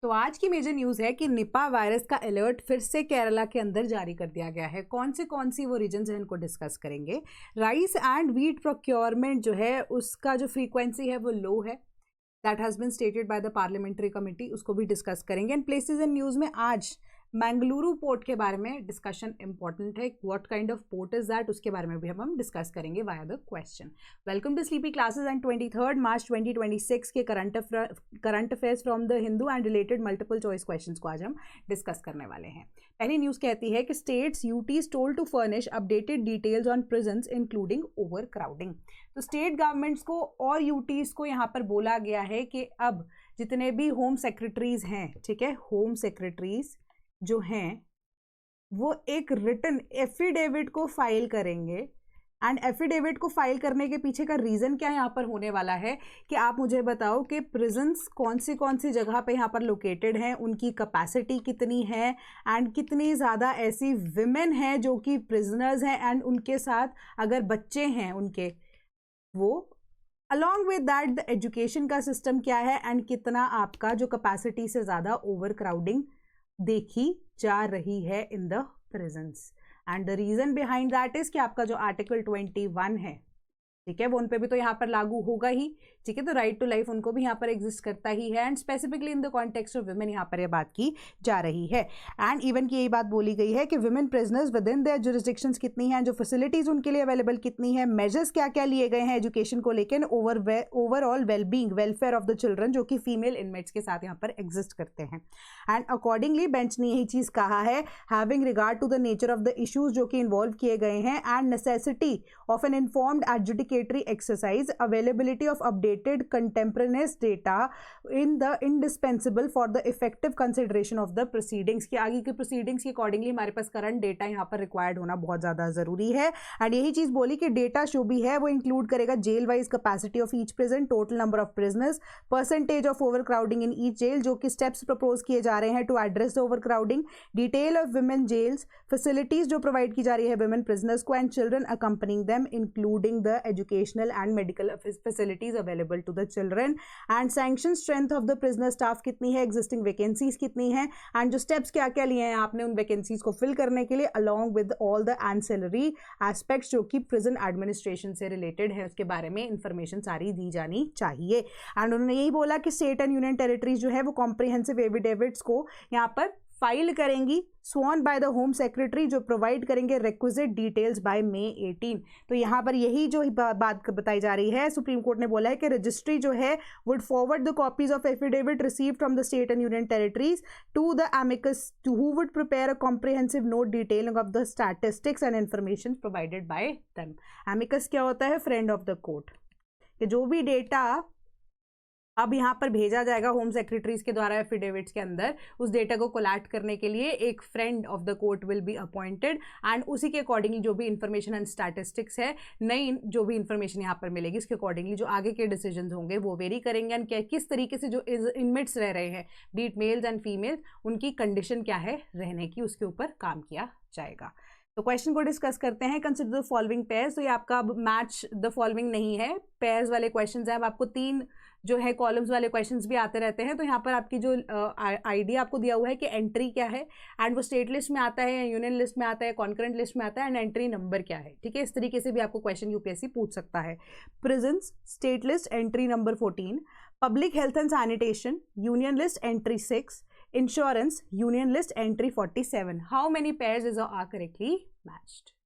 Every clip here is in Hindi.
तो आज की मेजर न्यूज़ है कि निपा वायरस का अलर्ट फिर से केरला के अंदर जारी कर दिया गया है। कौन सी वो रीजन्स हैं, इनको डिस्कस करेंगे। राइस एंड व्हीट प्रोक्योरमेंट जो है उसका जो फ्रीक्वेंसी है वो लो है, that has been stated by the parliamentary committee, उसको भी डिस्कस करेंगे। एंड प्लेसेस इन न्यूज़ में आज मैंगलुरु पोर्ट के बारे में डिस्कशन इंपॉर्टेंट है। What kind of port is that, उसके बारे में भी हम डिस्कस करेंगे via the question. Welcome to sleepy classes and 23 March 2026 के current affairs from the Hindu and related multiple choice questions को आज हम डिस्कस करने वाले हैं। पहली न्यूज़ कहती है कि states UTs told to furnish updated details on prisons including overcrowding. तो स्टेट गवर्नमेंट्स को और यूटीज को यहाँ पर बोला गया है कि अब जितने भी होम सेक्रेटरीज हैं, ठीक है, होम सेक्रेटरीज जो हैं वो एक रिटन एफिडेविट को फाइल करेंगे। एंड एफिडेविट को फाइल करने के पीछे का रीज़न क्या यहाँ पर होने वाला है कि आप मुझे बताओ कि प्रिजन्स कौन सी जगह पे यहाँ पर लोकेटेड हैं, उनकी कैपेसिटी कितनी है एंड कितनी ज़्यादा ऐसी विमेन हैं जो कि प्रिजनर्स हैं एंड उनके साथ अगर बच्चे हैं उनके, वो along with that the education का सिस्टम क्या है एंड कितना आपका जो कैपेसिटी से ज़्यादा ओवर क्राउडिंग देखी जा रही है in the prisons. And the reason behind that is कि आपका जो आर्टिकल 21 है, ठीक है, वो उन पे भी तो यहाँ पर लागू होगा ही, ठीक है। तो राइट टू लाइफ उनको भी यहाँ पर एग्जिस्ट करता ही है and specifically in the context of women यहाँ पर ये बात की जा रही है। एंड इवन की यही बात बोली गई है कि women prisoners with in their jurisdictions कितनी हैं, जो फैसिलिटीज़ उनके लिए अवेलेबल कितनी है, मेजर्स क्या क्या लिए गए हैं एजुकेशन को लेकर, overall wellbeing welfare of the children जो कि फीमेल इनमेट्स के साथ यहाँ पर एग्जिस्ट करते हैं। एंड अकॉर्डिंगली बेंच ने यही चीज़ कहा है, having regard to the nature of the issues जो कि इन्वॉल्व किए गए हैं and necessity of an informed adjudicatory exercise, availability of updated contemporaneous data in the indispensable for the effective consideration of the proceedings। की आगे की proceedings के अकॉर्डिंगली हमारे पास करंट डेटा यहाँ पर रिक्वायर्ड होना बहुत ज़्यादा ज़रूरी है। एंड यही चीज़ बोली कि डेटा जो भी है वो इंक्लूड करेगा jail wise capacity of each prison, total number of prisoners, percentage of overcrowding in each jail, जो कि स्टेप्स प्रपोज किए जा रहे हैं to address overcrowding, detail of women jails, facilities जो प्रोवाइड की जा रही है वुमेन प्रिजनर्स को and children accompanying them including the educational and medical facilities available to the children, and sanction strength of the prisoner staff कितनी है, existing vacancies कितनी है and जो steps क्या क्या लिए हैं आपने उन vacancies को fill करने के लिए, along with all the ancillary aspects जो कि prison administration से related है, उसके बारे में information सारी दी जानी चाहिए। and उन्होंने यही बोला कि state and union territories जो है वो comprehensive affidavits को यहाँ पर फाइल करेंगी sworn by the home secretary, जो प्रोवाइड करेंगे रिक्विजिट डिटेल्स बाय May 18। तो यहाँ पर यही जो बात बताई जा रही है, सुप्रीम कोर्ट ने बोला है कि रजिस्ट्री जो है would forward the copies of affidavit received from the state and union territories to the amicus who would prepare a comprehensive note detailing of the statistics and information provided by them. Amicus क्या होता है? Friend of the court. कि जो भी डेटा अब यहाँ पर भेजा जाएगा होम सेक्रेटरीज के द्वारा एफिडेविट्स के अंदर, उस डेटा को कोलैक्ट करने के लिए एक friend of the court will be appointed and उसी के अकॉर्डिंगली जो भी इंफॉर्मेशन एंड स्टैटिस्टिक्स है, नई जो भी इंफॉर्मेशन यहाँ पर मिलेगी उसके अकॉर्डिंगली जो आगे के डिसीजंस होंगे वो वेरी करेंगे एंड क्या किस तरीके से जो इनमेट्स रह रहे हैं बीट मेल्स एंड फीमेल्स, उनकी कंडीशन क्या है रहने की, उसके ऊपर काम किया जाएगा। तो क्वेश्चन को डिस्कस करते हैं। Consider the following pairs. तो ये आपका मैच द फॉलोइंग नहीं है, पेयर्स वाले क्वेश्चंस हैं। अब आपको 3 जो है कॉलम्स वाले क्वेश्चंस भी आते रहते हैं। तो यहाँ पर आपकी जो आइडिया आपको दिया हुआ है कि एंट्री क्या है एंड वो स्टेट लिस्ट में आता है या यूनियन लिस्ट में आता है, कॉन्करेंट लिस्ट में आता है एंड एंट्री नंबर क्या है, ठीक है। इस तरीके से भी आपको क्वेश्चन यूपीएससी पूछ सकता है। Prisons state list entry number 14, public health and sanitation union list entry 6, insurance union list entry 47. How many pairs are correctly matched?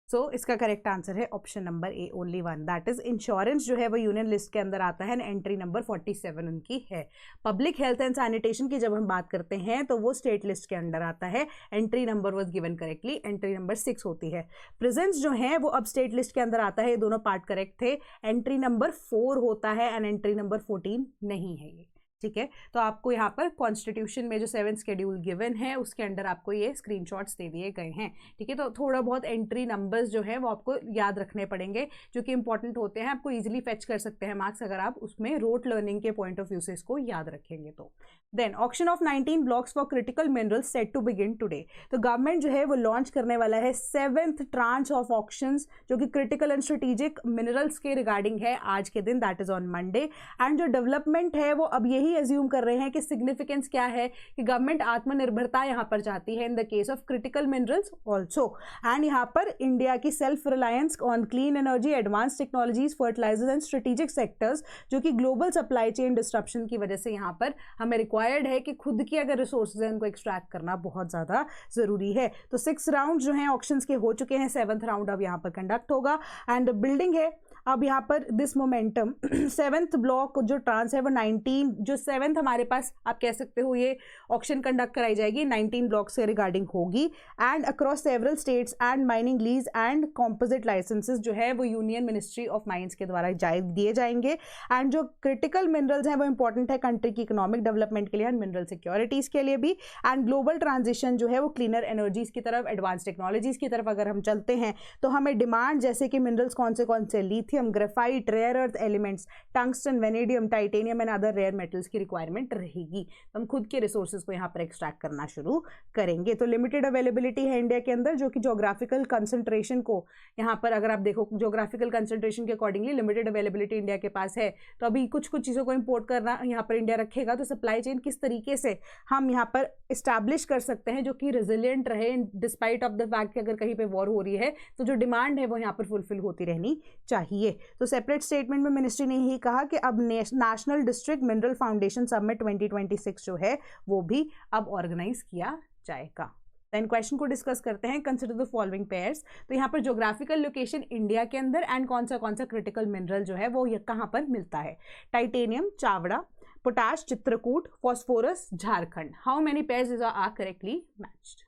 सो इसका करेक्ट आंसर है option number A, only 1, that is insurance जो है वो यूनियन लिस्ट के अंदर आता है, एंट्री नंबर 47 उनकी है। पब्लिक हेल्थ एंड सैनिटेशन की जब हम बात करते हैं तो वो स्टेट लिस्ट के अंडर आता है, entry number was given correctly, entry number 6 होती है। प्रेजेंस जो है वो अब स्टेट लिस्ट के अंदर आता है, ये दोनों पार्ट करेक्ट थे, एंट्री नंबर 4 होता है एंड एंट्री नंबर 14 नहीं है ये, ठीक है, तो आपको यहाँ पर कॉन्स्टिट्यूशन में जो 7th शेड्यूल गिवन है उसके अंडर आपको ये स्क्रीनशॉट्स दे दिए गए हैं। ठीक है, तो थोड़ा बहुत एंट्री नंबर्स जो है वो आपको याद रखने पड़ेंगे जो कि इंपॉर्टेंट होते हैं, आपको इजीली फेच कर सकते हैं मार्क्स अगर आप उसमें रोट लर्निंग के पॉइंट ऑफ व्यू से इसको याद रखेंगे तो। Then auction of 19 blocks for critical minerals set to begin today. तो गवर्नमेंट जो है वो लॉन्च करने वाला है 7th ट्रांच ऑफ ऑक्शंस जो कि क्रिटिकल एंड स्ट्रेटेजिक मिनरल्स के रिगार्डिंग है आज के दिन, that is on Monday. And जो डेवलपमेंट है वो अब यही एज्यूम कर रहे हैं कि सिग्निफिकेंस क्या है कि गवर्नमेंट आत्मनिर्भरता यहाँ पर चाहती है in the case of critical minerals also. And यहाँ पर इंडिया की self reliance on clean energy, advance technologies, fertilisers and strategic sectors जो कि ग्लोबल सप्लाई चेन डिस्ट्रप्शन की वजह से यहाँ पर हमें रिक्वायर्ड है कि खुद की अगर रिसोर्सेज है उनको एक्सट्रैक्ट करना बहुत ज़्यादा ज़रूरी है। तो 6 राउंड जो हैं ऑक्शंस के हो चुके हैं, 7th राउंड अब यहाँ पर कंडक्ट होगा। एंड बिल्डिंग है अब यहाँ पर दिस मोमेंटम 7th ब्लॉक जो ट्रांस है वो 19 जो 7th हमारे पास आप कह सकते हो ये ऑक्शन कंडक्ट कराई जाएगी 19 ब्लॉक से रिगार्डिंग होगी। And across several states and mining lease and composite licences जो है वो यूनियन मिनिस्ट्री ऑफ माइंस के द्वारा दिए जाएंगे। एंड जो क्रिटिकल मिनरल्स हैं वो इंपॉर्टेंट है कंट्री की इकोनॉमिक डेवलपमेंट के लिए एंड मिनरल सिक्योरिटीज़ के लिए भी। एंड ग्लोबल ट्रांजिशन जो है वो क्लीनर एनर्जीज की तरफ, एडवांस टेक्नोलॉजीज की तरफ अगर हम चलते हैं तो हमें डिमांड जैसे कि मिनरल्स कौन से lithium, graphite, rare earth elements, tungsten, vanadium, titanium and other rare metals की रिक्वायरमेंट रहेगी। तो हम खुद के रिसोर्सेज को यहाँ पर एक्सट्रैक्ट करना शुरू करेंगे। तो लिमिटेड अवेलेबिलिटी है इंडिया के अंदर जो कि जोग्राफिकल कंसंट्रेशन को यहाँ पर अगर आप देखो जोग्राफिकल कंसंट्रेशन के अकॉर्डिंगली लिमिटेड अवेलेबिलिटी इंडिया के पास है। तो अभी कुछ चीज़ों को इंपोर्ट करना यहाँ पर इंडिया रखेगा तो सप्लाई चेन किस तरीके से हम यहाँ पर इस्टेब्लिश कर सकते हैं जो कि रेजिलिएंट रहे डिस्पाइट ऑफ द फैक्ट कि अगर कहीं पे वॉर हो रही है तो जो डिमांड है वो यहाँ पर फुलफिल होती रहनी चाहिए। तो सेपरेट स्टेटमेंट में मिनिस्ट्री ने यही कहा कि अब national district mineral foundation summit 2026 जो है वो भी अब ऑर्गेनाइज किया जाएगा। देन क्वेश्चन को डिस्कस करते हैं, कंसिडर द फॉलोइंग पेयर्स। तो यहाँ पर ज्योग्राफिकल लोकेशन इंडिया के अंदर एंड कौन सा क्रिटिकल मिनरल जो है वो कहाँ पर मिलता है। Titanium Chavara, potash Chitrakoot, phosphorus Jharkhand. How many pairs are correctly matched?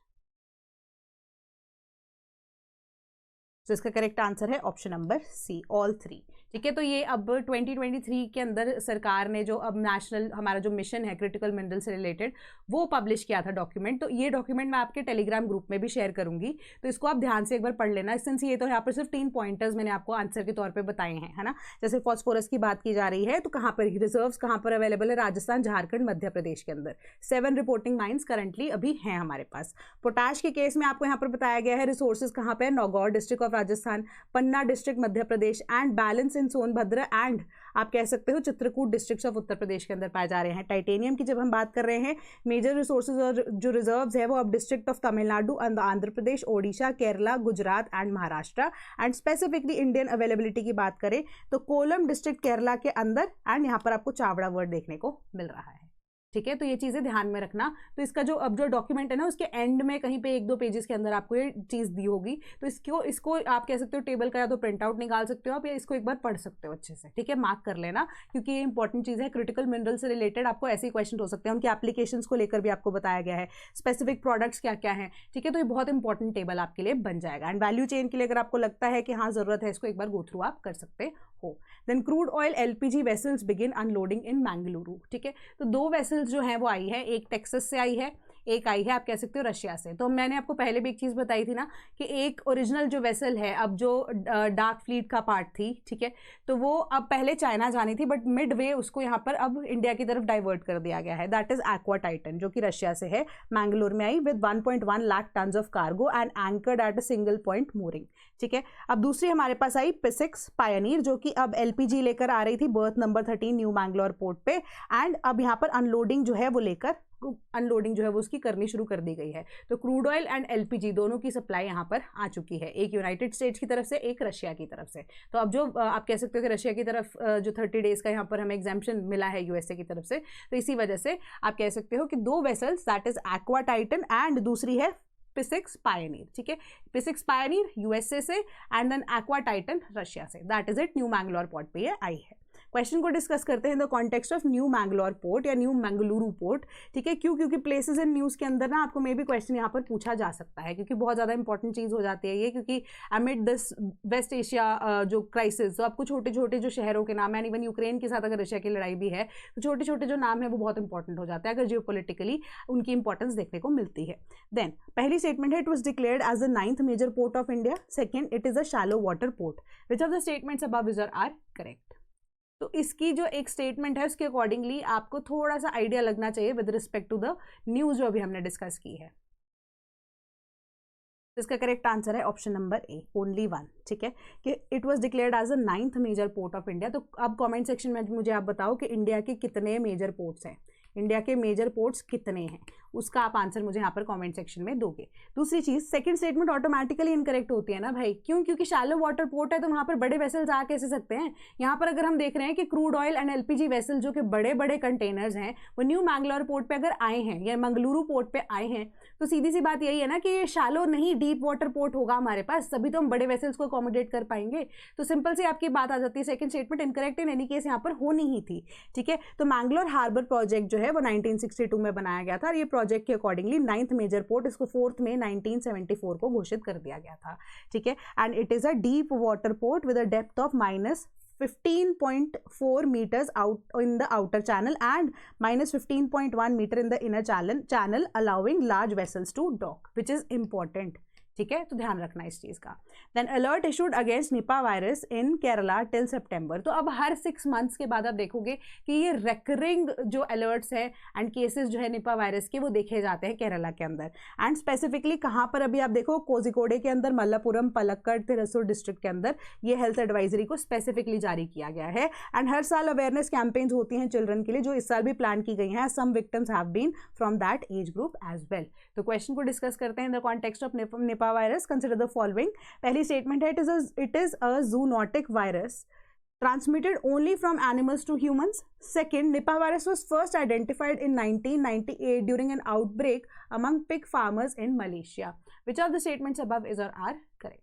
तो इसका करेक्ट आंसर है ऑप्शन नंबर सी, ऑल 3। ठीक है, तो ये अब 2023 के अंदर सरकार ने जो अब नेशनल हमारा जो मिशन है क्रिटिकल मिनरल से रिलेटेड वो पब्लिश किया था डॉक्यूमेंट। तो ये डॉक्यूमेंट मैं आपके टेलीग्राम ग्रुप में भी शेयर करूंगी, तो इसको आप ध्यान से एक बार पढ़ लेना। सिंस ये तो यहाँ पर सिर्फ 3 पॉइंटर्स मैंने आपको आंसर के तौर पर बताए हैं, है ना। जैसे फॉस्फोरस की बात की जा रही है तो कहाँ पर रिजर्व्स कहाँ पर अवेलेबल है, राजस्थान, झारखंड, मध्य प्रदेश के अंदर 7 रिपोर्टिंग माइंस करंटली अभी हैं हमारे पास। पोटाश के केस में आपको यहाँ पर बताया गया है रिसोर्सेज कहाँ पे, Nagaur district of Rajasthan, Panna district Madhya Pradesh and balance in Sonbhadra and आप कह सकते हो चित्रकूट डिस्ट्रिक्ट्स ऑफ उत्तर प्रदेश के अंदर पाए जा रहे हैं। टाइटेनियम की जब हम बात कर रहे हैं मेजर रिसोर्सेज और जो रिजर्व्स है वो अब district of Tamil Nadu, Andhra Pradesh, Odisha, Kerala, Gujarat and Maharashtra. And specifically Indian availability की बात करें तो कोलम डिस्ट्रिक्ट केरला के अंदर एंड यहाँ पर आपको चावड़ा वर्ड देखने को मिल रहा है। ठीक है, तो ये चीज़ें ध्यान में रखना। तो इसका जो अब जो डॉक्यूमेंट है ना उसके एंड में कहीं पे 1-2 पेजेस के अंदर आपको ये चीज़ दी होगी, तो इसको आप कह सकते हो टेबल का या तो प्रिंट आउट निकाल सकते हो आप या इसको एक बार पढ़ सकते हो अच्छे से। ठीक है, मार्क कर लेना क्योंकि ये इंपॉर्टेंट चीज़ है। क्रिटिकल मिनरल से रिलेटेड आपको ऐसे ही क्वेश्चन हो सकते हैं, उनकी एप्लीकेशन को लेकर भी आपको बताया गया है, स्पेसिफिक प्रोडक्ट्स क्या क्या हैं। ठीक है, तो ये बहुत इंपॉर्टेंट टेबल आपके लिए बन जाएगा। एंड वैल्यू चेन के लिए अगर आपको लगता है कि हाँ ज़रूरत है इसको एक बार गो थ्रू आप कर सकते हो। Then crude oil LPG vessels begin unloading in Mangaluru. ठीक है, तो 2 वेसल्स जो हैं वो आई है, एक टेक्सास से आई है, एक आई है आप कह सकते हो रशिया से। तो मैंने आपको पहले भी एक चीज़ बताई थी ना कि एक ओरिजिनल जो वेसल है अब जो डार्क फ्लीट का पार्ट थी, ठीक है, तो वो अब पहले चाइना जानी थी बट मिड वे उसको यहाँ पर अब इंडिया की तरफ डाइवर्ट कर दिया गया है। दैट इज एक्वा टाइटन जो कि रशिया से है, मैंगलोर में आई with 1.1 lakh tons of cargo and anchored at a single point mooring। ठीक है, अब दूसरी हमारे पास आई पिसिक्स पायनियर जो कि अब LPG लेकर आ रही थी birth number 13 new Mangalore port पे। एंड अब यहाँ पर अनलोडिंग जो है वो लेकर अनलोडिंग जो है वो उसकी करनी शुरू कर दी गई है। तो क्रूड ऑयल एंड LPG दोनों की सप्लाई यहाँ पर आ चुकी है, एक यूनाइटेड स्टेट्स की तरफ से, एक रशिया की तरफ से। तो अब जो आप कह सकते हो कि रशिया की तरफ जो 30 डेज का यहाँ पर हमें एग्जाम्पशन मिला है USA की तरफ से, तो इसी वजह से आप कह सकते हो कि 2 vessels that is Aqua Titan and दूसरी है पिसिक्स पायनियर। ठीक है, पिसिक्स पायनियर USA से and then Aqua Titan Russia से। That is it, new Mangalore port पे ये आई है। क्वेश्चन को डिस्कस करते हैं in the context of new Mangalore port या न्यू मैंगलुरु पोर्ट, ठीक है। क्यों? क्योंकि प्लेसेस इन न्यूज़ के अंदर ना आपको मे भी क्वेश्चन यहाँ पर पूछा जा सकता है, क्योंकि बहुत ज़्यादा इंपॉर्टेंट चीज़ हो जाती है ये, क्योंकि अमिड दिस वेस्ट एशिया जो क्राइसिस, तो आपको छोटे छोटे जो शहरों के नाम है, इवन यूक्रेन के साथ अगर रशिया की लड़ाई भी है तो छोटे छोटे जो नाम है वो बहुत इंपॉर्टेंट हो जाता है अगर जियोपॉलिटिकली उनकी इंपॉर्टेंस देखने को मिलती है। देन पहली स्टेटमेंट है, it was declared as the 9th major port of India. Second, it is a shallow water port. Which of the statements above are correct? तो इसकी जो एक स्टेटमेंट है उसके अकॉर्डिंगली आपको थोड़ा सा आइडिया लगना चाहिए with respect to the news जो अभी हमने डिस्कस की है। इसका करेक्ट आंसर है option number A, only one, ठीक है, कि it was declared as a 9th major port of India. तो अब कमेंट सेक्शन में मुझे आप बताओ कि इंडिया के कितने मेजर पोर्ट्स हैं, इंडिया के मेजर पोर्ट्स कितने हैं, उसका आप आंसर मुझे यहाँ पर कमेंट सेक्शन में दोगे। दूसरी चीज़, सेकंड स्टेटमेंट ऑटोमेटिकली इनकरेक्ट होती है ना भाई, क्यों? क्योंकि शैलो वाटर पोर्ट है तो वहाँ पर बड़े वेसल्स आ कैसे सकते हैं। यहाँ पर अगर हम देख रहे हैं कि crude oil and LPG vessel जो कि बड़े बड़े कंटेनर्स हैं वो न्यू मैंगलोर पोर्ट पे अगर आए हैं या मंगलुरु पोर्ट पे आए हैं, तो सीधी सी बात यही है ना कि ये शैलो नहीं डीप वाटर पोर्ट होगा हमारे पास, तभी तो हम बड़े वेसल्स को अकोमोडेट कर पाएंगे। तो सिंपल सी आपकी बात आ जाती है, second statement incorrect in any case यहाँ पर होनी ही थी, ठीक है। तो मैंगलोर हार्बर प्रोजेक्ट जो है वो 1962 में बनाया गया था और ये प्रोजेक्ट के अकॉर्डिंगली 9th मेजर पोर्ट, इसको 4 मई 1974 को घोषित कर दिया गया था, ठीक है। And it is a deep water port with a depth of -15.4 meters out in the outer channel and -15.1 meter in the inner channel allowing large vessels to dock, which is important, ठीक है। तो ध्यान रखना इस चीज़ का। Then alert issued against Nipah virus in Kerala till September. तो अब हर 6 मंथ्स के बाद आप देखोगे कि ये रेकरिंग जो अलर्ट्स है एंड केसेस जो है निपा वायरस के वो देखे जाते हैं केरला के अंदर। एंड स्पेसिफिकली कहाँ पर अभी आप देखो, कोझिकोडे के अंदर, मल्लापुरम, पलक्कड़, तिरुसुर डिस्ट्रिक्ट के अंदर ये हेल्थ एडवाइजरी को स्पेसिफिकली जारी किया गया है। एंड हर साल अवेयरनेस कैंपेन्स होती हैं चिल्ड्रन के लिए, जो इस साल भी प्लान की गई हैं। Some victims have been from that age group as well. तो क्वेश्चन को डिस्कस करते हैं in the context of Nipah virus. Consider the following. पहली स्टेटमेंट है, it is a zoonotic virus transmitted only from animals to humans. Second, Nipah virus was first identified in 1998 during an outbreak among pig farmers in Malaysia. Which of the statements above is or are correct?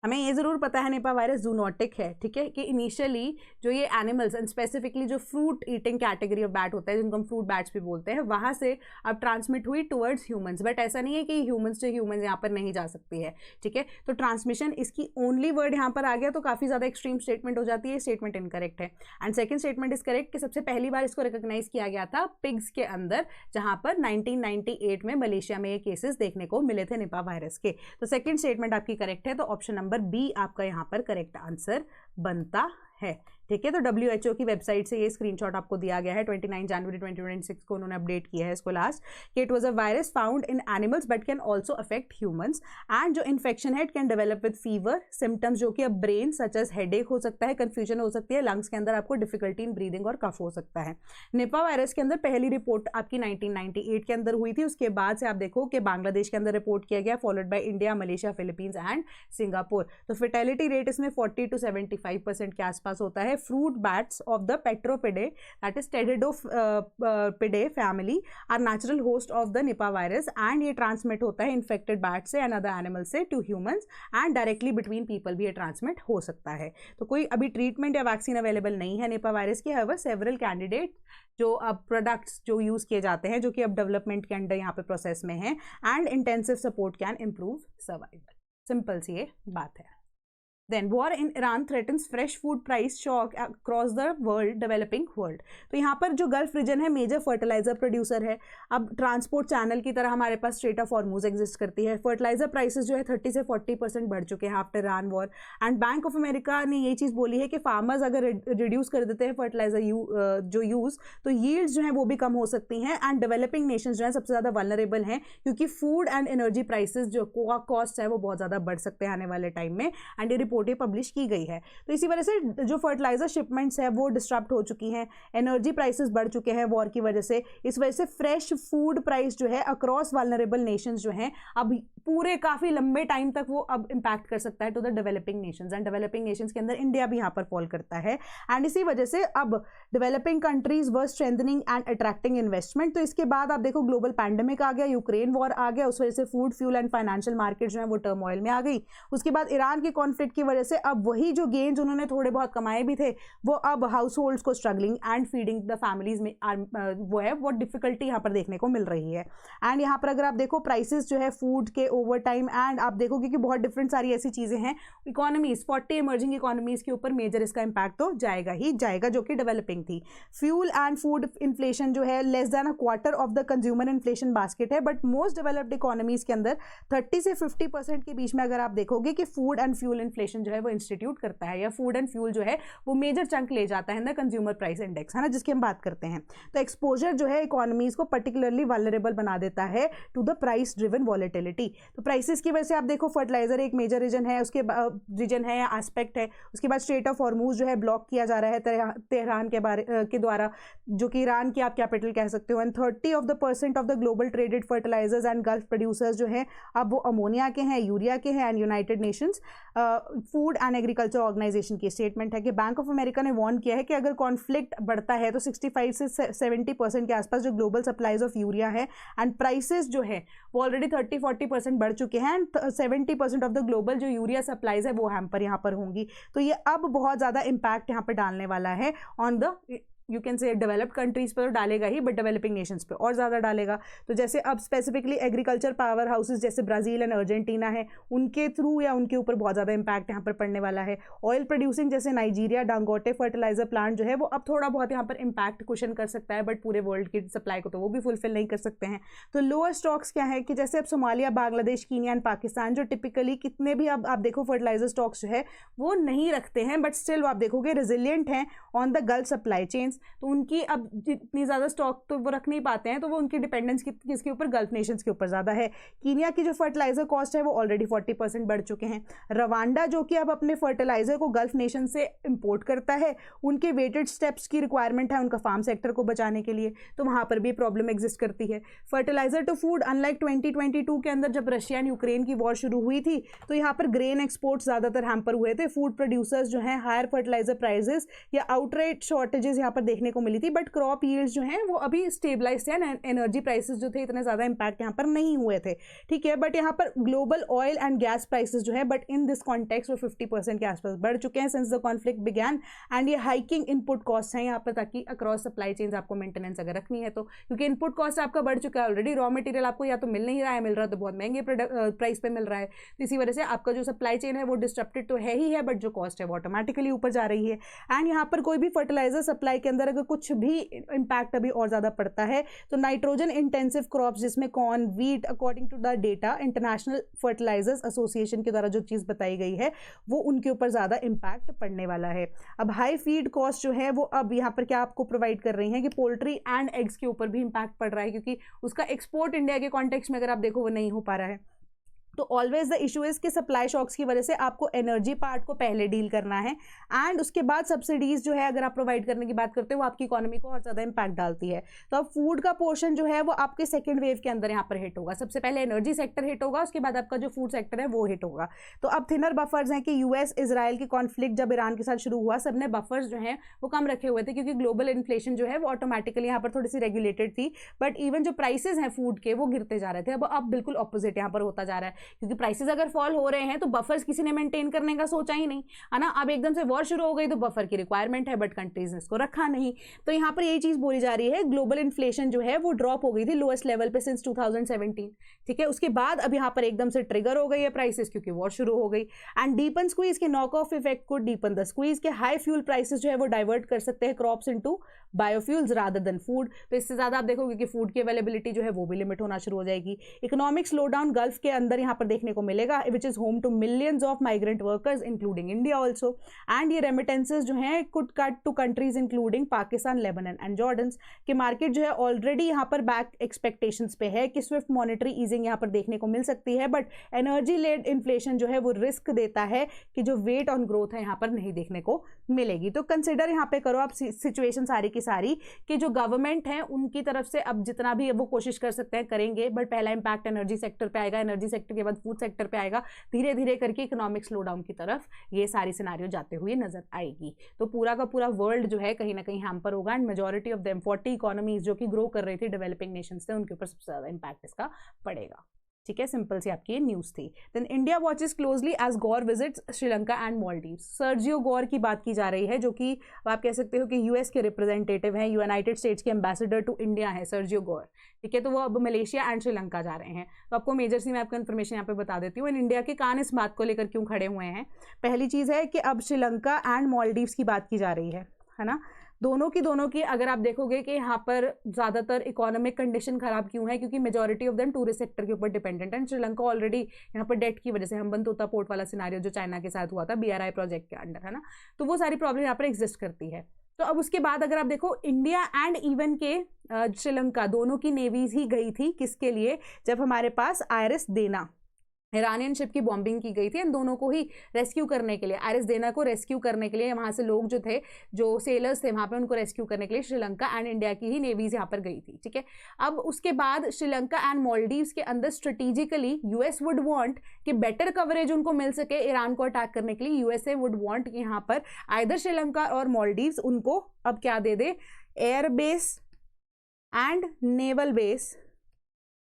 हमें ये ज़रूर पता है निपा वायरस जूनोटिक है, ठीक है, कि इनिशियली जो ये एनिमल्स एंड स्पेसिफिकली जो fruit eating category of bat होता है, जिनको हम फ्रूट बैट्स भी बोलते हैं, वहाँ से अब ट्रांसमिट हुई टुवर्ड्स ह्यूमंस। बट ऐसा नहीं है कि ह्यूमंस से ह्यूमंस यहाँ पर नहीं जा सकती है, ठीक है। तो ट्रांसमिशन इसकी ओनली वर्ड यहाँ पर आ गया तो काफ़ी ज़्यादा एक्सट्रीम स्टेटमेंट हो जाती है, स्टेटमेंट इनकरेक्ट है। And second statement is correct कि सबसे पहली बार इसको रिकॉग्नाइज किया गया था पिग्स के अंदर, जहाँ पर 1998 में मलेशिया में ये केसेस देखने को मिले थे निपा वायरस के। तो सेकेंड स्टेटमेंट आपकी करेक्ट है, तो ऑप्शन नंबर बी आपका यहाँ पर करेक्ट आंसर बनता है, ठीक है। तो WHO की वेबसाइट से ये स्क्रीनशॉट आपको दिया गया है, 29 जनवरी 2026 को उन्होंने अपडेट किया है इसको लास्ट, कि it was a virus found in animals but can also affect humans. And जो इन्फेक्शन है it can develop with fever symptoms, जो कि अब ब्रेन सच एज हेडेक हो सकता है, कन्फ्यूजन हो सकती है, लंग्स के अंदर आपको डिफिकल्टी इन ब्रीदिंग और कफ हो सकता है। निपा वायरस के अंदर पहली रिपोर्ट आपकी 1998 के अंदर हुई थी। उसके बाद से आप देखो कि बांग्लादेश के अंदर रिपोर्ट किया गया, followed by India, Malaysia, Philippines and Singapore. तो फर्टिलिटी रेट इसमें 40 to 75% के आसपास होता है। Fruit bats of the Petropidae, that is Pteridopidae family, are natural host of the Nipah virus and ये transmit होता है infected bat से and other animals से to humans and directly between people भी ये transmit हो सकता है। तो कोई अभी ट्रीटमेंट या वैक्सीन अवेलेबल नहीं है निपा वायरस की। however several candidates जो अब प्रोडक्ट्स जो यूज़ किए जाते हैं, जो कि अब डेवलपमेंट के अंडर यहाँ पे प्रोसेस में है, and intensive support can improve survival. Simple सी ये बात है। Then war in Iran threatens fresh food price shock across the world, developing world। तो यहाँ पर जो गल्फ रीजन है मेजर फर्टिलाइजर प्रोड्यूसर है। अब ट्रांसपोर्ट चैनल की तरह हमारे पास स्ट्रेट ऑफ हॉर्मूज एग्जिस्ट करती है। फर्टिलाइजर प्राइसेस जो है 30 से 40% बढ़ चुके हैं after Iran war. And bank of America ने ये चीज़ बोली है कि फार्मर्स अगर रिड्यूस कर देते हैं फर्टिलाइजर जो यूज़, तो यील्ड्स जो है वो भी कम हो सकती हैं। एंड डेवलपिंग नेशंस जो है सबसे ज़्यादा वल्नरेबल हैं, क्योंकि फूड एंड एनर्जी प्राइसेस जो कॉस्ट है वो बहुत ज़्यादा बढ़ सकते हैं आने वाले टाइम में। एंड ये रिपोर्टें पब्लिश की गई है। तो इसी वजह से जो फर्टिलाइजर शिपमेंट्स है वो डिस्टर्ब हो चुकी हैं, एनर्जी प्राइसेस बढ़ चुके हैं वॉर की वजह से। इस वजह से फ्रेश फूड प्राइस जो है अक्रॉस वल्नरेबल नेशंस जो हैं अब पूरे काफ़ी लंबे टाइम तक वो अब इम्पैक्ट कर सकता है to the developing nations, and developing nations के अंदर इंडिया भी यहाँ पर फॉल करता है। एंड इसी वजह से अब developing countries were strengthening and attracting investment. तो इसके बाद आप देखो ग्लोबल पैंडेमिक आ गया, यूक्रेन वॉर आ गया, उस वजह से food fuel and financial market जो है वो टर्मोइल में आ गई। उसके बाद ईरान के कॉन्फ्लिक्ट की वजह से अब वही जो गेन्स उन्होंने थोड़े बहुत कमाए भी थे वो अब हाउस होल्ड्स को struggling and feeding the families में वो है वो डिफिकल्टी यहाँ पर देखने को मिल रही है। एंड यहाँ पर अगर आप देखो प्राइसेस जो है फूड के ओवर टाइम, एंड आप देखोगे कि बहुत डिफरेंट सारी ऐसी चीज़ें हैं, इकोनॉमीज 40 इमर्जिंग इकोनॉमीज के ऊपर मेजर इसका इंपैक्ट तो जाएगा ही जाएगा, जो कि डेवलपिंग थी। फ्यूल एंड फूड इन्फ्लेशन जो है less than a quarter of the consumer inflation basket है, बट मोस्ट डेवलप्ड इकोनॉमीज के अंदर 30 से 50% के बीच में अगर आप देखोगे कि फूड एंड फ्यूल इन्फ्लेशन जो है वो इंस्टीट्यूट करता है, या फूड एंड फ्यूल जो है वो मेजर चंक ले जाता है ना कंज्यूमर प्राइस इंडेक्स, है ना, जिसकी हम बात करते हैं। तो एक्सपोजर जो है इकोनॉमीज को पर्टिकुलरली वल्नरेबल बना देता है to the price driven volatility. तो प्राइसेस की वजह से आप देखो फर्टिलाइजर एक मेजर रीजन है, उसके रीजन है या एस्पेक्ट है। उसके बाद स्ट्रेट ऑफ हॉर्मूज जो है ब्लॉक किया जा रहा है तेहरान के द्वारा, जो कि ईरान की आप कैपिटल कह सकते हो। And 30% of the global traded fertilisers and gulf producers जो हैं अब वो अमोनिया के हैं, यूरिया के हैं। And United Nations Food and Agriculture Organisation की स्टेटमेंट है कि बैंक ऑफ अमेरिका ने वार्न किया है कि अगर कॉन्फ्लिक्ट बढ़ता है तो 65 से 70% के आसपास जो ग्लोबल सप्लाईज ऑफ यूरिया है एंड प्राइसेस जो है वो ऑलरेडी 30-40% बढ़ चुके हैं, एंड 70% ऑफ द ग्लोबल जो यूरिया सप्लाईज है वो यहाँ पर होंगी। तो ये अब बहुत ज़्यादा इम्पैक्ट यहाँ पर डालने वाला है on the, you can say developed countries पर तो डालेगा ही, बट डेवलपिंग नेशंस पे और ज़्यादा डालेगा। तो जैसे अब स्पेसिफिकली एग्रीकल्चर पावर हाउसेस जैसे ब्राज़ील एंड अर्जेंटीना है, उनके थ्रू या उनके ऊपर बहुत ज़्यादा इंपैक्ट यहाँ पर पड़ने वाला है। ऑयल प्रोड्यूसिंग जैसे नाइजीरिया डांगोटे फर्टिलाइजर प्लांट जो है वो अब थोड़ा बहुत यहाँ पर इंपैक्ट कुशन कर सकता है, बट पूरे वर्ल्ड की सप्लाई को तो वो भी फुलफिल नहीं कर सकते हैं। तो लोअर स्टॉक्स क्या है कि जैसे अब Somalia, Bangladesh, Kenya and Pakistan जो टिपिकली कितने भी अब आप देखो फर्टिलाइजर स्टॉक्स जो है वो नहीं रखते हैं, बट स्टिल वो आप देखोगे रेजिलियंट हैं on the gulf supply chains. तो उनकी अब जितनी ज़्यादा स्टॉक तो वो रख नहीं पाते हैं, तो वो उनकी डिपेंडेंस किसके ऊपर, गल्फ नेशंस के ऊपर ज़्यादा है। कीनिया की जो फर्टिलाइजर कॉस्ट है वो ऑलरेडी 40% बढ़ चुके हैं। रवांडा जो कि अब अपने फर्टिलाइजर को गल्फ नेशन से इंपोर्ट करता है, उनके वेटेड स्टेप्स की रिक्वायरमेंट है उनका फार्म सेक्टर को बचाने के लिए, तो वहाँ पर भी प्रॉब्लम एग्जिस्ट करती है। फर्टिलाइजर टू फूड, अनलाइक 2022 के अंदर जब रशिया एंड यूक्रेन की वॉर शुरू हुई थी तो यहाँ पर ग्रेन एक्सपोर्ट्स ज़्यादातर हैम्पर हुए थे। फूड प्रोड्यूसर्स जो हैं हायर फर्टिलाइजर प्राइजेस या आउटराइट शॉर्टेजेस यहाँ पर देखने को मिली थी, बट क्रॉप यील्ड्स जो हैं वो अभी स्टेबलाइज थे, एनर्जी प्राइसेस जो थे इतने ज़्यादा इंपैक्ट यहाँ पर नहीं हुए थे, ठीक है। बट यहाँ पर global oil and gas prices जो है बट इन दिस कॉन्टेक्स्ट वो 50% के आसपास बढ़ चुके हैं since the conflict began. And ये हाइकिंग इनपुट कॉस्ट हैं यहाँ पर, ताकि अक्रॉस सप्लाई चेन्स आपको मेंटेनेंस अगर रखनी है तो, क्योंकि इनपुट कॉस्ट आपका बढ़ चुका है ऑलरेडी। रॉ मटेरियल आपको या तो मिल नहीं रहा है, मिल रहा है तो बहुत महंगे प्राइस पे मिल रहा है, तो इसी वजह से आपका जो सप्लाई चेन है वो डिस्टर्प्टेड तो है ही है, बट जो कॉस्ट है वो ऑटोमेटिकली ऊपर जा रही है। एंड यहाँ पर कोई भी फर्टिलाइजर सप्लाई के अंदर अगर कुछ भी इम्पैक्ट अभी और ज़्यादा पड़ता है तो नाइट्रोजन इंटेंसिव क्रॉप्स जिसमें corn, wheat, according to the data International Fertilisers Association के द्वारा जो चीज़ बताई गई है वो उनके ऊपर ज़्यादा इम्पैक्ट पड़ने वाला है। अब हाई फीड कॉस्ट जो है वो अब यहाँ पर क्या आपको प्रोवाइड कर रही है कि पोल्ट्री एंड एग्स के ऊपर भी इम्पैक्ट पड़ रहा है, क्योंकि उसका एक्सपोर्ट इंडिया के कॉन्टेक्स्ट में अगर आप देखो वो नहीं हो पा रहा है। तो ऑलवेज द इशू इज़ कि सप्लाई शॉक्स की वजह से आपको एनर्जी पार्ट को पहले डील करना है, एंड उसके बाद सब्सिडीज़ जो है अगर आप प्रोवाइड करने की बात करते हो वो आपकी इकोनॉमी को और ज़्यादा इंपैक्ट डालती है। तो अब फूड का पोर्शन जो है वो आपके सेकंड वेव के अंदर यहाँ पर हिट होगा। सबसे पहले एनर्जी सेक्टर हिट होगा, उसके बाद आपका जो फूड सेक्टर है वो हिट होगा। तो अब थिनर बफर्स हैं कि यूएस इजराइल की कॉन्फ्लिक्ट जब ईरान के साथ शुरू हुआ, सबने बफर्स जो हैं वो कम रखे हुए थे, क्योंकि ग्लोबल इन्फ्लेशन जो है वो ऑटोमेटिकली यहाँ पर थोड़ी सी रेगुलेटेड थी, बट इवन जो प्राइसेज हैं फूड के वो गिरते जा रहे थे। अब बिल्कुल ऑपोजिट यहाँ पर होता जा रहा है, क्योंकि प्राइसेज अगर फॉल हो रहे हैं तो बफर्स किसी ने मेंटेन करने का सोचा ही नहीं, है ना। अब एकदम से वॉर शुरू हो गई तो बफर की रिक्वायरमेंट है, बट कंट्रीज ने इसको रखा नहीं। तो यहाँ पर यही चीज बोली जा रही है, ग्लोबल इन्फ्लेशन जो है वो ड्रॉप हो गई थी लोएस्ट लेवल पे सिंस 2017, ठीक है। उसके बाद अब यहाँ पर एकदम से ट्रिगर हो गई है प्राइसेस, क्योंकि वॉर शुरू हो गई। एंड डीपन स्क्वीज के नॉक ऑफ इफेक्ट को डीपन द स्क्वीज के हाई फ्यूल प्राइसेस जो है वो डाइवर्ट कर सकते हैं crops into biofuels rather than food. तो इससे ज़्यादा आप देखोगे कि फूड की अवेलेबिलिटी जो है वो भी लिमिट होना शुरू हो जाएगी। इकोनॉमिक स्लो डाउन गल्फ के अंदर यहाँ पर देखने को मिलेगा, which is home to millions of migrant workers including India also. And ये रेमिटेंसेज जो हैं could cut to countries including Pakistan, Lebanon and Jordans के मार्केट जो है ऑलरेडी यहाँ पर बैक एक्सपेक्टेशंस पे है कि स्विफ्ट मॉनेटरी ईजिंग यहाँ पर देखने को मिल सकती है, बट एनर्जी लेड इन्फ्लेशन जो है वो रिस्क देता है कि जो वेट ऑन ग्रोथ है यहाँ पर नहीं देखने को मिलेगी। तो कंसिडर यहाँ पे करो आप सिचुएशन सारी की सारी कि जो गवर्नमेंट है उनकी तरफ से अब जितना भी वो कोशिश कर सकते हैं करेंगे, बट पहला इंपैक्ट एनर्जी सेक्टर पे आएगा। एनर्जी सेक्टर के उसके बाद फूड सेक्टर पे आएगा, धीरे धीरे करके इकोनॉमिक स्लो डाउन की तरफ ये सारी सिनारियो जाते हुए नजर आएगी। तो पूरा का पूरा वर्ल्ड जो है कहीं ना कहीं हैम्पर होगा and majority of them 40 economies जो कि ग्रो कर रही थी डेवलपिंग नेशंस से, उनके ऊपर सबसे ज्यादा इंपैक्ट इसका पड़ेगा। ठीक है, सिंपल सी आपकी ये न्यूज थी। Then India watches closely as Gor visits Sri एंड मालदीव्स। सर्जियो गौर की बात की जा रही है, जो कि आप कह सकते हो कि यूएस के रिप्रेजेंटेटिव हैं, यूनाइटेड स्टेट्स के एम्बेसडर टू इंडिया है सर्जियो गौर। ठीक है, तो वो अब मलेशिया एंड श्रीलंका जा रहे हैं। तो आपको मेजर सी मैं आपको इन्फॉर्मेशन यहाँ पे बता देती हूँ। इन इंडिया के कान इस बात को लेकर क्यों खड़े हुए हैं। पहली चीज है कि अब श्रीलंका एंड मालदीव्स की बात की जा रही है ना। दोनों की अगर आप देखोगे कि यहाँ पर ज़्यादातर इकोनॉमिक कंडीशन खराब क्यों है, क्योंकि majority of them tourist sector के ऊपर डिपेंडेंट है। श्रीलंका ऑलरेडी यहाँ पर डेट की वजह से, हम बंतोता पोर्ट वाला सिनारियो जो चाइना के साथ हुआ था BRI प्रोजेक्ट के अंडर, है ना, तो वो सारी प्रॉब्लम यहाँ पर एग्जिस्ट करती है। तो अब उसके बाद अगर आप देखो इंडिया एंड इवन के श्रीलंका दोनों की नेवीज ही गई थी, किसके लिए, जब हमारे पास आयरिस देना ईरानियन शिप की बॉम्बिंग की गई थी, इन दोनों को ही रेस्क्यू करने के लिए, आयरिस देना को रेस्क्यू करने के लिए, वहाँ से लोग जो थे, जो सेलर्स थे वहाँ पे, उनको रेस्क्यू करने के लिए श्रीलंका एंड इंडिया की ही नेवीज यहाँ पर गई थी। ठीक है, अब उसके बाद श्रीलंका एंड मालदीव्स के अंदर स्ट्रेटेजिकली यूएस वुड वांट कि बेटर कवरेज उनको मिल सके ईरान को अटैक करने के लिए। यूएसए वुड वांट कि यहाँ पर आइदर श्रीलंका और मालदीव्स उनको अब क्या दे दे, air base and naval base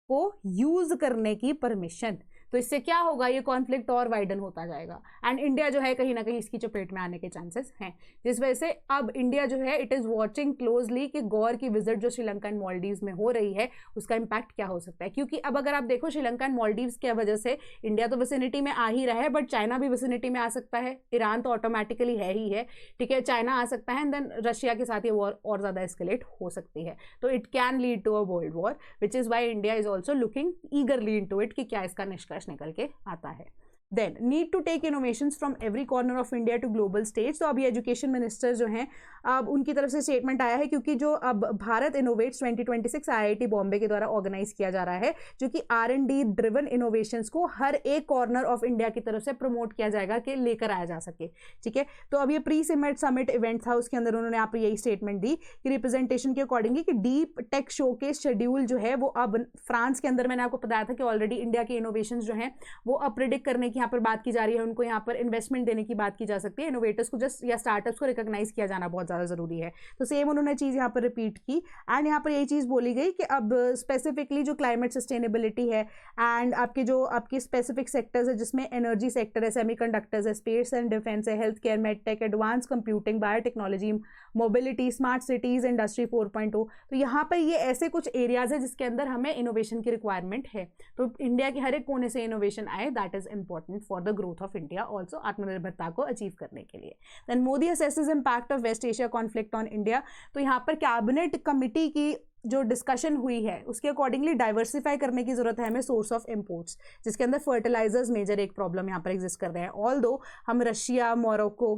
को यूज करने की परमिशन। तो इससे क्या होगा, ये कॉन्फ्लिक्ट और वाइडन होता जाएगा एंड इंडिया जो है कहीं ना कहीं इसकी चपेट में आने के चांसेस हैं, जिस वजह से अब इंडिया जो है इट इज वॉचिंग क्लोजली कि गौर की विजिट जो श्रीलंका एंड मालदीव्स में हो रही है उसका इंपैक्ट क्या हो सकता है। क्योंकि अब अगर आप देखो श्रीलंका एंड मालदीव्स की वजह से इंडिया तो विसिनिटी में आ ही रहा है, बट चाइना भी विसिनिटी में आ सकता है, ईरान तो ऑटोमेटिकली है ही है। ठीक है, चाइना आ सकता है एंड देन रशिया के साथ ये वॉर और ज्यादा एस्केलेट हो सकती है। तो it can lead to a world war, which is why India is also looking eagerly into it कि क्या इसका निष्कर्ष निकल के आता है। Then need to take innovations from every corner of India to global stage। तो अभी एजुकेशन मिनिस्टर जो हैं अब उनकी तरफ से स्टेटमेंट आया है, क्योंकि जो अब भारत इनोवेट्स 2026 IIT बॉम्बे के द्वारा ऑर्गेनाइज किया जा रहा है, जो कि R&D ड्रिवन इनोवेशंस को हर एक कॉर्नर ऑफ इंडिया की तरफ से प्रमोट किया जाएगा कि लेकर आया जा सके। ठीक है, तो अब ये प्री समिट इवेंट था, उसके अंदर उन्होंने यहाँ पर यही स्टेटमेंट दी कि रिप्रेजेंटेशन के अकॉर्डिंगली कि डीप टेक शोकेस शेड्यूल जो है वो अब फ्रांस के अंदर, मैंने आपको बताया था कि ऑलरेडी इंडिया के इनोवेशन जो हैं वो अब प्रिडिक्ट करने की यहाँ पर बात की जा रही है, उनको यहाँ पर इन्वेस्टमेंट देने की बात की जा सकती है। इनोवेटर्स को जस्ट या स्टार्टअप्स को रिकॉग्नाइज किया जाना बहुत ज़्यादा जरूरी है। तो सेम उन्होंने चीज़ यहाँ पर रिपीट की एंड यहाँ पर यही चीज़ बोली गई कि अब स्पेसिफिकली जो क्लाइमेट सस्टेनेबिलिटी है एंड आपके स्पेसिफिक सेक्टर्स है, जिसमें एनर्जी सेक्टर है, सेमीकंडक्टर्स है, स्पेस एंड डिफेंस है, health care, medtech, advance computing, biotechnology, mobility, smart cities, industry 4.0। तो यहाँ पर ये ऐसे कुछ एरियाज है जिसके अंदर हमें इनोवेशन की रिक्वायरमेंट है। तो इंडिया के हर एक कोने से इनोवेशन आए, that is important for the growth of India, also आत्मनिर्भरता को अचीव करने के लिए। Then Modi assesses impact of West Asia conflict on India. तो यहाँ पर कैबिनेट कमिटी की जो डिस्कशन हुई है उसके अकॉर्डिंगली डाइवर्सिफाई करने की जरूरत है हमें सोर्स ऑफ इंपोर्ट्स, जिसके अंदर फर्टिलाइजर्स मेजर एक प्रॉब्लम यहाँ पर एग्जिस्ट कर रहे हैं। ऑल्दो हम रशिया, मोरक्को,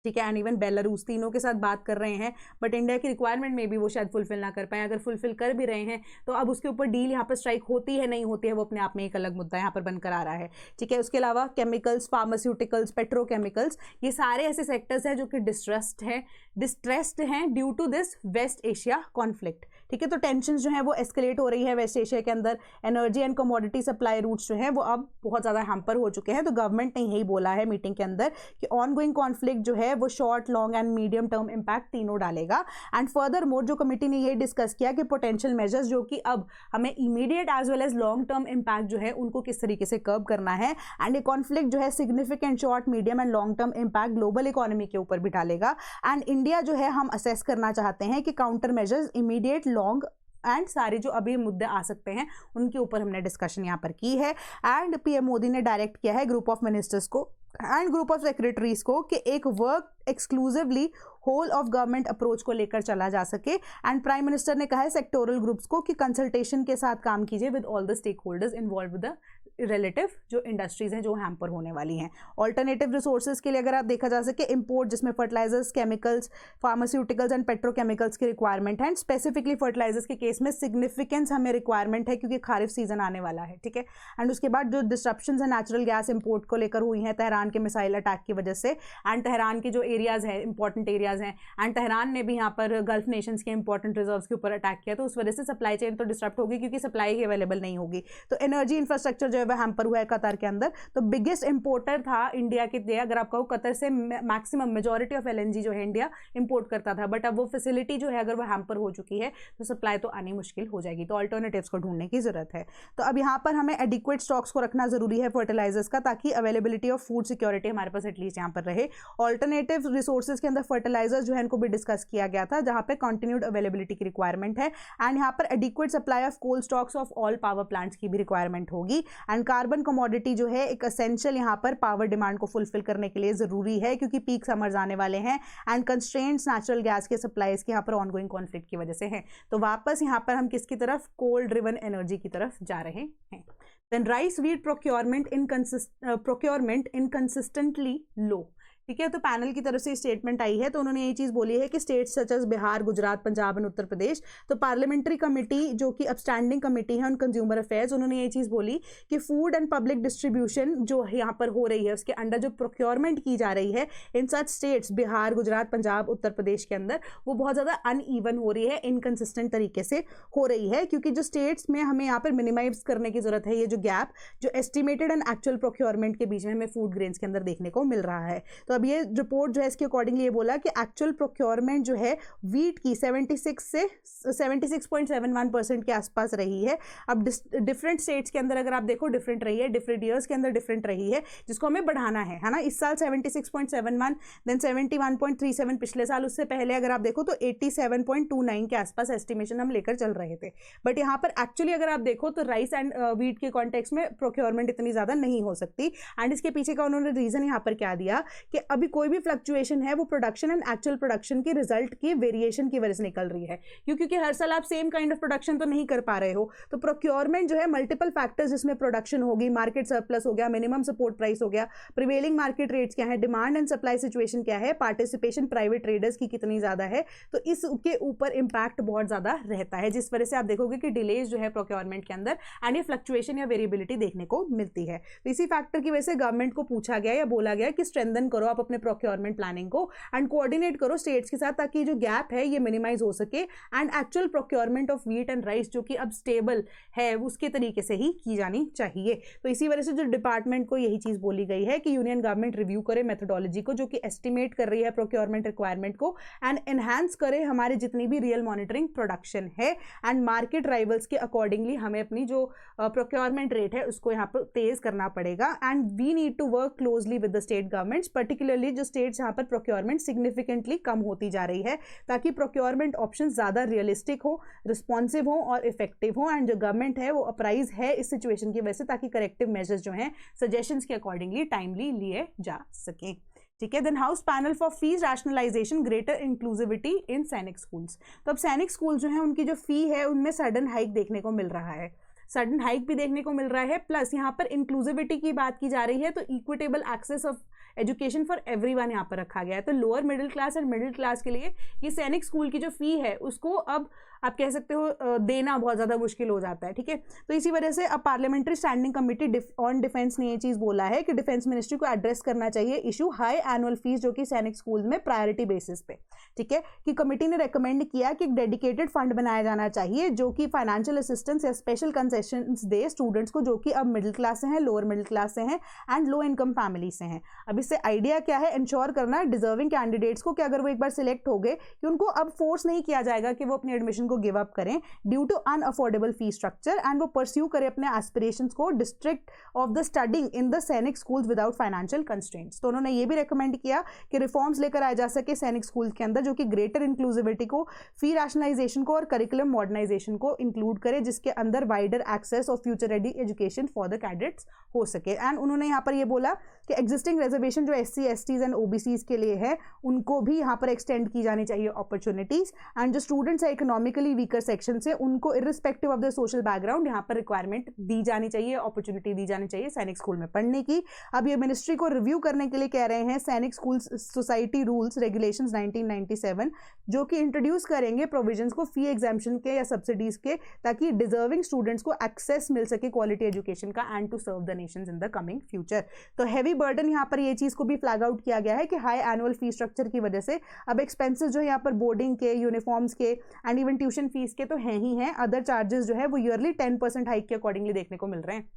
ठीक है, एंड इवन बेलारूस तीनों के साथ बात कर रहे हैं, बट इंडिया की रिक्वायरमेंट में भी वो शायद फुलफिल ना कर पाए। अगर फुलफिल कर भी रहे हैं तो अब उसके ऊपर डील यहाँ पर स्ट्राइक होती है नहीं होती है, वो अपने आप में एक अलग मुद्दा यहाँ पर बनकर आ रहा है। ठीक है, उसके अलावा केमिकल्स, फार्मास्यूटिकल्स, पेट्रोकेमिकल्स, ये सारे ऐसे सेक्टर्स हैं जो कि डिस्ट्रेस्ड हैं due to this West Asia conflict. ठीक है, तो टेंशन जो है वो एस्केलेट हो रही है वेस्ट एशिया के अंदर। Energy and commodity supply routes जो है वो अब बहुत ज़्यादा हैम्पर हो चुके हैं। तो गवर्नमेंट ने यही बोला है मीटिंग के अंदर कि ऑन गोइंग कॉन्फ्लिक्ट जो है वो short, long and medium term impact तीनों डालेगा। एंड फर्दर मोर जो कमेटी ने ये डिस्कस किया कि पोटेंशियल मेजर्स जो कि अब हमें immediate as well as long term impact जो है उनको किस तरीके से कर्ब करना है। एंड ये कॉन्फ्लिक्ट जो है significant short, medium and long term impact global economy के ऊपर भी डालेगा। एंड इंडिया जो है हम असेस करना चाहते हैं कि counter measures immediate, long and सारे जो अभी मुद्दे आ सकते हैं उनके ऊपर हमने डिस्कशन यहाँ पर की है। एंड पीएम मोदी ने डायरेक्ट किया है ग्रुप ऑफ मिनिस्टर्स को एंड ग्रुप ऑफ सेक्रेटरीज को कि एक work exclusively whole of government approach को लेकर चला जा सके। एंड प्राइम मिनिस्टर ने कहा है सेक्टोरल ग्रुप्स को कि कंसल्टेशन के साथ काम कीजिए with all the stakeholders involve with the relative जो इंडस्ट्रीज हैं जो हैम्पर होने वाली हैं। ऑल्टरनेटिव रिसोर्सेज के लिए अगर आप देखा जा सके इंपोर्ट, जिसमें fertilisers, chemicals, pharmaceuticals and petrochemicals की रिक्वायरमेंट है। एंड स्पेसिफिकली फर्टिलाइजर्स के केस में सिग्निफिकेंस हमें रिक्वायरमेंट है क्योंकि खारिफ सीजन आने वाला है। ठीक है, एंड उसके बाद जो डिस्ट्रप्शंस है नेचुरल गैस इंपोर्ट को लेकर हुई हैं तेहरान के मिसाइल अटैक की वजह से, एंड तेहरान के जो एरियाज है इंपॉर्टेंट एरियाज हैं, एंड तेहरान ने भी यहाँ पर गल्फ नेशंस के इंपॉर्टेंट रिजर्व्स के ऊपर अटैक किया, तो उस वजह से सप्लाई चेन तो डिस्टर्ब होगी क्योंकि सप्लाई ही अवेलेबल नहीं होगी। तो एनर्जी इंफ्रास्ट्रक्चर जो है वो हैम्पर हुआ है कतर के अंदर। तो बिगेस्ट इंपोर्टर था इंडिया के लिए, अगर आप कहो कतर से मैक्सिमम मेजॉरिटी ऑफ एलएनजी जो है इंडिया इंपोर्ट करता था, बट अब वो फैसिलिटी जो है अगर वो हैम्पर हो चुकी है तो सप्लाई तो आनी मुश्किल हो जाएगी, तो अल्टरनेटिव्स को ढूंढने की जरूरत है। तो अब यहाँ पर हमें एडिक्वेट स्टॉक्स को रखना जरूरी है फर्टिलाइजर्स का, ताकि अवेलेबिलिटी ऑफ फूड सिक्योरिटी हमारे पास एटलीस्ट यहाँ पर रहे। ऑल्टरनेटिव रिसोर्सेज के अंदर फर्टिलाइजर्स जो है इनको भी डिस्कस किया गया था, जहाँ पे कंटिन्यूड अवेलेबिलिटी की रिक्वायरमेंट है, एंड यहाँ पर adequate supply of cold stocks of all power plants की भी रिक्वायरमेंट होगी। एंड कार्बन कमोडिटी जो है एक असेंशियल यहाँ पर पावर डिमांड को फुलफिल करने के लिए जरूरी है, क्योंकि पीक समर्स आने वाले हैं एंड कंस्ट्रेंट्स नेचुरल गैस के सप्लाईज की यहाँ पर ऑनगोइंग कॉन्फ्लिक्ट की वजह से है। तो वापस यहाँ पर हम किसकी तरफ, कोल ड्रिवन एनर्जी की तरफ जा रहे हैं। देन राइस व्हीट प्रोक्योरमेंट इनकंसिस्टेंटली लो, ठीक है। तो पैनल की तरफ से स्टेटमेंट आई है, तो उन्होंने ये चीज़ बोली है कि states such as Bihar, Gujarat, Punjab and Uttar Pradesh, तो पार्लियामेंट्री कमेटी जो कि अपस्टैंडिंग कमेटी है ऑन कंज्यूमर अफेयर्स, उन्होंने ये चीज़ बोली कि फूड एंड पब्लिक डिस्ट्रीब्यूशन जो यहाँ पर हो रही है उसके अंडर जो प्रोक्योरमेंट की जा रही है इन सच स्टेट्स बिहार, गुजरात, पंजाब, उत्तर प्रदेश के अंदर, वो बहुत ज़्यादा अनइवन हो रही है, इनकन्सिस्टेंट तरीके से हो रही है, क्योंकि जो स्टेट्स में हमें यहाँ पर मिनिमाइज करने की जरूरत है ये जो गैप जो एस्टिमेटेड एंड एक्चुअल प्रोक्योरमेंट के बीच में हमें फूड ग्रेन्स के अंदर देखने को मिल रहा है। तो अब ये रिपोर्ट जो है इसके अकॉर्डिंगली ये बोला कि एक्चुअल प्रोक्योरमेंट जो है वीट की 76 से 76.71% के आसपास रही है। अब डिफरेंट स्टेट्स के अंदर अगर आप देखो डिफरेंट रही है, डिफरेंट ईयर्स के अंदर डिफरेंट रही है, जिसको हमें बढ़ाना है ना। इस साल 76.71, देन 71.37 पिछले साल, उससे पहले अगर आप देखो तो 87.29 के आसपास एस्टिमेशन हम लेकर चल रहे थे। बट यहाँ पर एक्चुअली अगर आप देखो तो राइस एंड वीट के कॉन्टेक्स्ट में प्रोक्योरमेंट इतनी ज़्यादा नहीं हो सकती। एंड इसके पीछे का उन्होंने रीज़न यहाँ पर क्या दिया कि अभी कोई भी फ्लक्चुएशन है वो प्रोडक्शन एंड एक्चुअल प्रोडक्शन के रिजल्ट की वेरिएशन की वजह से निकल रही है, क्योंकि हर साल आप सेम काइंड ऑफ प्रोडक्शन तो नहीं कर पा रहे हो। तो प्रोक्योरमेंट जो है मल्टीपल फैक्टर्स जिसमें प्रोडक्शन होगी, मार्केट सरप्लस हो गया, मिनिमम सपोर्ट प्राइस हो गया, प्रिवेलिंग मार्केट रेट्स क्या है, डिमांड एंड सप्लाई सिचुएशन क्या है, पार्टिसिपेशन प्राइवेट ट्रेडर्स की कितनी ज़्यादा है, तो इसके ऊपर इम्पैक्ट बहुत ज़्यादा रहता है, जिस वजह से आप देखोगे कि डिलेज जो है प्रोक्योरमेंट के अंदर एंड ये फ्लक्चुएशन या वेरिएबिलिटी देखने को मिलती है। तो इसी फैक्टर की वजह से गवर्नमेंट को पूछा गया या बोला गया कि स्ट्रेंथन करो आप अपने प्रोक्योरमेंट प्लानिंग को एंड कोऑर्डिनेट करो स्टेट्स के साथ, ताकि जो गैप है ये मिनिमाइज हो सके and actual procurement of wheat and rice जो कि अब स्टेबल है उसके तरीके से ही की जानी चाहिए। तो इसी वजह से जो डिपार्टमेंट को यही चीज़ बोली गई है कि यूनियन गवर्नमेंट रिव्यू करे मेथोडोलॉजी को जो कि एस्टिमेट कर रही है प्रोक्योरमेंट रिक्वायरमेंट को एंड एनहांस करे हमारे जितनी भी रियल मॉनिटरिंग प्रोडक्शन है एंड मार्केट राइवल्स के अकॉर्डिंगली हमें अपनी जो प्रोक्योरमेंट रेट है उसको यहाँ पर तेज करना पड़ेगा। And we need to work closely with the state governments, particularly जो स्टेट्स यहाँ पर प्रोक्योरमेंट सिग्निफिकेंटली कम होती जा रही है, ताकि प्रोक्योरमेंट ऑप्शन ज़्यादा रियलिस्टिक हो, रिस्पॉन्सिव हो और इफेक्टिव हो। एंड जो गवर्नमेंट है वो अप्राइज है इस सिचुएशन की वजह से, ताकि करेक्टिव मेजर्स जो हैं सजेशंस के अकॉर्डिंगली टाइमली लिए जा सकें। ठीक है। Then house panel for fees rationalisation greater inclusivity in Sainik schools, तो अब सैनिक स्कूल जो है उनकी जो फी है उनमें सडन हाइक देखने को मिल रहा है, सडन हाइक भी देखने को मिल रहा है, प्लस यहाँ पर इंक्लूसिविटी की बात की जा रही है, तो equitable access of education for everyone यहाँ पर रखा गया है। तो lower middle class and middle class के लिए ये सैनिक स्कूल की जो फी है उसको अब आप कह सकते हो देना बहुत ज़्यादा मुश्किल हो जाता है। ठीक है। तो इसी वजह से अब parliamentary standing committee on defence ने ये चीज़ बोला है कि डिफेंस मिनिस्ट्री को एड्रेस करना चाहिए इशू हाई एनुअल फीस जो कि सैनिक स्कूल में प्रायोरिटी बेसिस पे। ठीक है। कि कमेटी ने रेकमेंड किया कि एक डेडिकेटेड फंड बनाया जाना चाहिए जो कि फाइनेंशियल असिस्टेंस या स्पेशल कंसेशंस दे स्टूडेंट्स को जो कि अब मिडिल क्लास से हैं, लोअर मिडिल क्लास से हैं एंड लो इनकम फैमिली से हैं। अब इससे आइडिया क्या है, इंश्योर करना डिजर्विंग कैंडिडेट्स को कि अगर वो एक बार सिलेक्ट हो गए कि उनको अब फोर्स नहीं किया जाएगा कि वो अपने एडमिशन को गिव अप करें due to unaffordable fee structure and वो परस्यू करे अपने एस्पिरेशंस को district of the studying in the Sainik schools without financial constraints. तो उन्होंने ये भी रेकमेंड किया कि रिफॉर्म्स लेकर आए जा सके सैनिक स्कूल के अंदर जो कि ग्रेटर इंक्लूसिविटी को, फी रैशनलाइजेशन को और करिकुलम मॉडर्नाइजेशन को इंक्लूड करे, जिसके अंदर wider access of future ready education for the cadets हो सके। एंड उन्होंने यहाँ पर ये बोला कि एग्जिस्टिंग रिजर्वेशन जो SC, STs एंड OBCs के लिए है उनको भी यहाँ पर एक्सटेंड की जानी चाहिए अपॉर्चुनिटीज एंड जो स्टूडेंट्स है इकोनॉमिकली वीकर सेक्शन से उनको irrespective of the social background यहाँ पर रिक्वायरमेंट दी जानी चाहिए, अपॉर्चुनिटी दी जानी चाहिए सैनिक स्कूल में पढ़ने की। अब ये मिनिस्ट्री को रिव्यू करने के लिए कह रहे हैं सैनिक स्कूल सोसाइटी रूल्स रेगुलेशंस 1997 जो कि इंट्रोड्यूस करेंगे प्रोविजंस को फी एग्जाम्पशन के या सब्सिडीज के, ताकि डिजर्विंग स्टूडेंट्स को एक्सेस मिल सके क्वालिटी एजुकेशन का and to serve the nations in the coming future. तो हैवी बर्डन यहाँ पर ये चीज़ को भी फ्लैग आउट किया गया है कि हाई एनुअल फी स्ट्रक्चर की वजह से अब एक्सपेंसेस जो है यहाँ पर बोर्डिंग के, यूनिफॉर्म्स के एंड इवन ट्यूशन फीस के तो हैं ही हैं, अदर चार्जेस जो है वो ईयरली 10% हाइक के अकॉर्डिंगली देखने को मिल रहे हैं।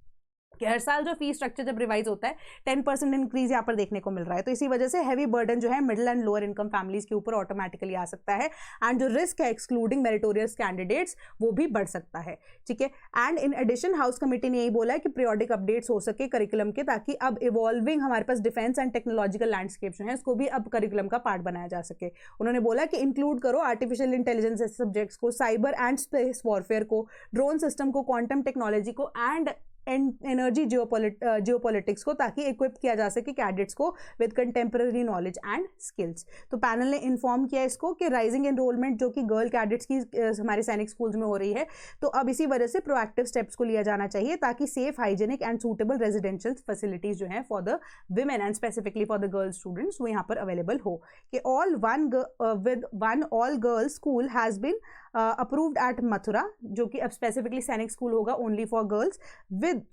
कि हर साल जो फी स्ट्रक्चर जब रिवाइज होता है 10% इंक्रीज यहाँ पर देखने को मिल रहा है। तो इसी वजह से हैवी बर्डन जो है middle and lower income families के ऊपर ऑटोमेटिकली आ सकता है, एंड जो रिस्क है एक्सक्लूडिंग मेरिटोरियस कैंडिडेट्स वो भी बढ़ सकता है, ठीक है। And in addition house committee ने यही बोला है कि पीरियोडिक अपडेट्स हो सके करिकुलम के, ताकि अब इवॉल्विंग हमारे पास डिफेंस एंड टेक्नोलॉजिकल लैंडस्केप जो है इसको भी अब करिकुलम का पार्ट बनाया जा सके। उन्होंने बोला कि इंक्लूड करो आर्टिफिशियल इंटेलिजेंस सब्जेक्ट्स को, साइबर एंड स्पेस वॉरफेयर को, ड्रोन सिस्टम को, क्वांटम टेक्नोलॉजी को एंड एनर्जी जियोपॉलिटिक्स को, ताकि इक्विप किया जा सके कैडेट्स को with contemporary knowledge and skills. तो पैनल ने इन्फॉर्म किया इसको कि राइजिंग एनरोलमेंट जो कि गर्ल कैडेट्स की हमारे सैनिक स्कूल्स में हो रही है, तो अब इसी वजह से प्रोएक्टिव स्टेप्स को लिया जाना चाहिए ताकि safe, hygienic and suitable residential facilities जो है for the women and specifically for the girl students वो यहाँ पर अवेलेबल हो। कि all girl school has been approved at Mathura, जो कि अब स्पेसिफिकली सैनिक स्कूल होगा only for girls,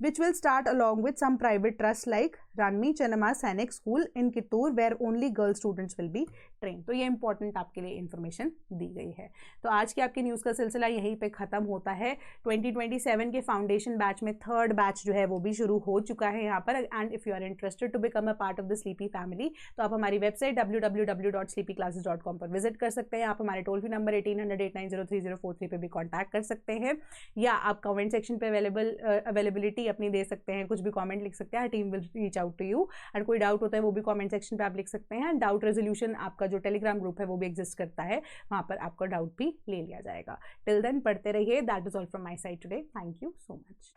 which will start along with some private trusts like Ranmi Chennamma Sainik School in Kittur where only girl students will be trained। तो ये इंपॉर्टेंट आपके लिए इन्फॉर्मेशन दी गई है। तो आज की आपकी न्यूज़ का सिलसिला यहीं पे ख़त्म होता है। 2027 के फाउंडेशन बैच में थर्ड बैच जो है वो भी शुरू हो चुका है यहाँ पर। And if you are interested to become a part of the sleepy family तो आप हमारी वेबसाइट www.sleepyclasses.com पर विजिट कर सकते हैं। आप हमारे टोल फ्री नंबर 1800-890-3043 पे भी कॉन्टैक्ट कर सकते हैं, या आप कमेंट सेक्शन पे अवेलेबिलिटी अपनी दे सकते हैं, कुछ भी कमेंट लिख सकते हैं, team will reach out to you. And कोई डाउट होता है वो भी कमेंट सेक्शन पे आप लिख सकते हैं। डाउट रेजोल्यूशन आपका जो टेलीग्राम ग्रुप है वो भी एग्जिस्ट करता है, वहाँ पर आपका डाउट भी ले लिया जाएगा। टिल देन पढ़ते रहिए। That is all from my side today. Thank you so much.